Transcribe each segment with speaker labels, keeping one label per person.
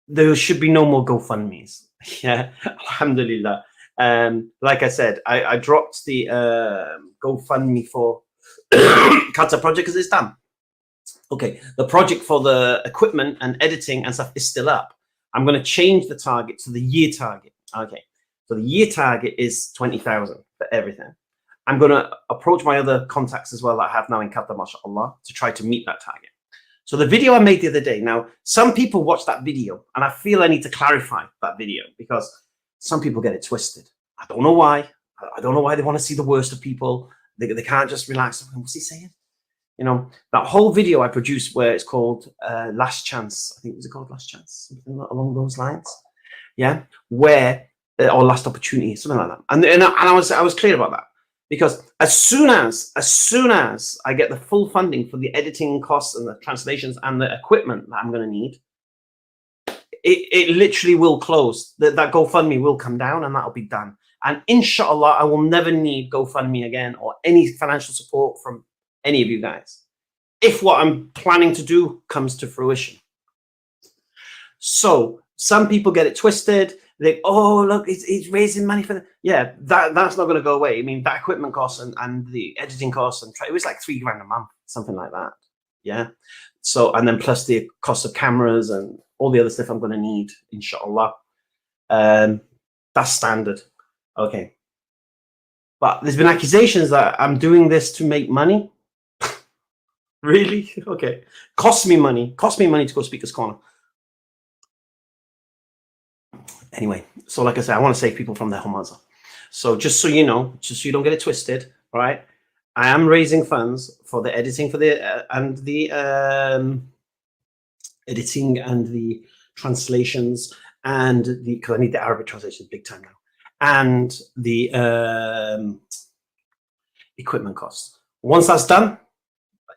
Speaker 1: there should be no more GoFundMe's. Yeah, alhamdulillah. Like I said, I dropped the GoFundMe for Qatar project because it's done. Okay, the project for the equipment and editing and stuff is still up. I'm going to change the target to the year target. Okay, so the year target is 20,000 for everything. I'm going to approach my other contacts as well that I have now in Qatar, mashallah, to try to meet that target. So the video I made the other day, now some people watch that video and I feel I need to clarify that video because some people get it twisted. I don't know why. I don't know why they want to see the worst of people. They can't just relax. What's he saying? You know, that whole video I produced where it's called Last Chance. I think, was it called Last Chance? Something along those lines. Yeah, where, or Last Opportunity, something like that. And I was clear about that. Because as soon as I get the full funding for the editing costs and the translations and the equipment that I'm going to need, it literally will close. That GoFundMe will come down and that'll be done. And inshallah, I will never need GoFundMe again or any financial support from any of you guys, if what I'm planning to do comes to fruition. So some people get it twisted. They, oh, look, it's raising money for the, yeah, that's not going to go away. I mean, that equipment costs and the editing costs, and it was like $3 grand a month, something like that. Yeah. So, and then plus the cost of cameras and all the other stuff I'm going to need, inshallah. That's standard. Okay. But there's been accusations that I'm doing this to make money. Really? Okay. Cost me money to go Speaker's Corner. Anyway, so like I said, I want to save people from their Hamza. So just so you know, just so you don't get it twisted, all right? I am raising funds for the editing for the editing and the translations and the, because I need the Arabic translations big time now, and the equipment costs. Once that's done,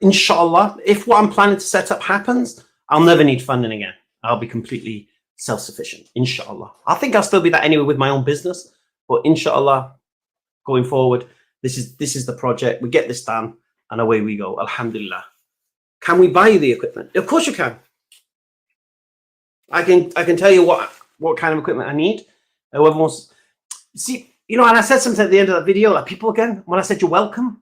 Speaker 1: inshallah, if what I'm planning to set up happens, I'll never need funding again. I'll be completely self-sufficient, inshallah. I think I'll still be that anyway with my own business, but inshallah, going forward, this is the project. We get this done and away we go, alhamdulillah. Can we buy the equipment? Of course you can. I can tell you what kind of equipment I need. Whoever wants, see, you know, and I said something at the end of that video, like people again, when I said you're welcome,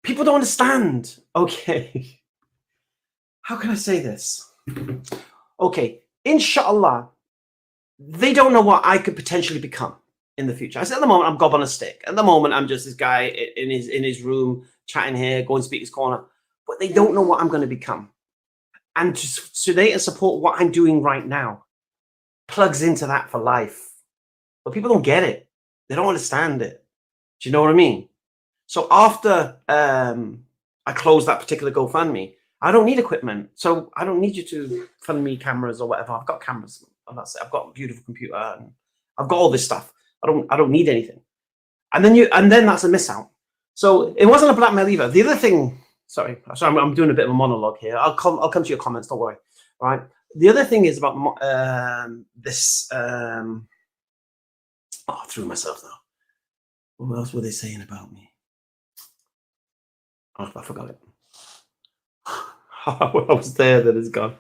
Speaker 1: people don't understand. Okay. How can I say this? Okay. Inshallah, they don't know what I could potentially become in the future. I said at the moment I'm gob on a stick. At the moment I'm just this guy in his room chatting here, going Speaker's Corner. But they don't know what I'm going to become. And so they support what I'm doing right now plugs into that for life. But people don't get it. They don't understand it. Do you know what I mean? So after I close that particular GoFundMe, I don't need equipment, so I don't need you to fund me cameras or whatever. I've got cameras, and that's it. I've got a beautiful computer, and I've got all this stuff. I don't need anything. And then that's a miss out. So it wasn't a blackmail either. The other thing, sorry, I'm doing a bit of a monologue here. I'll come to your comments. Don't worry. All right. The other thing is about this. Oh, I threw myself now. What else were they saying about me? Oh, I forgot it. I was there, then it's gone.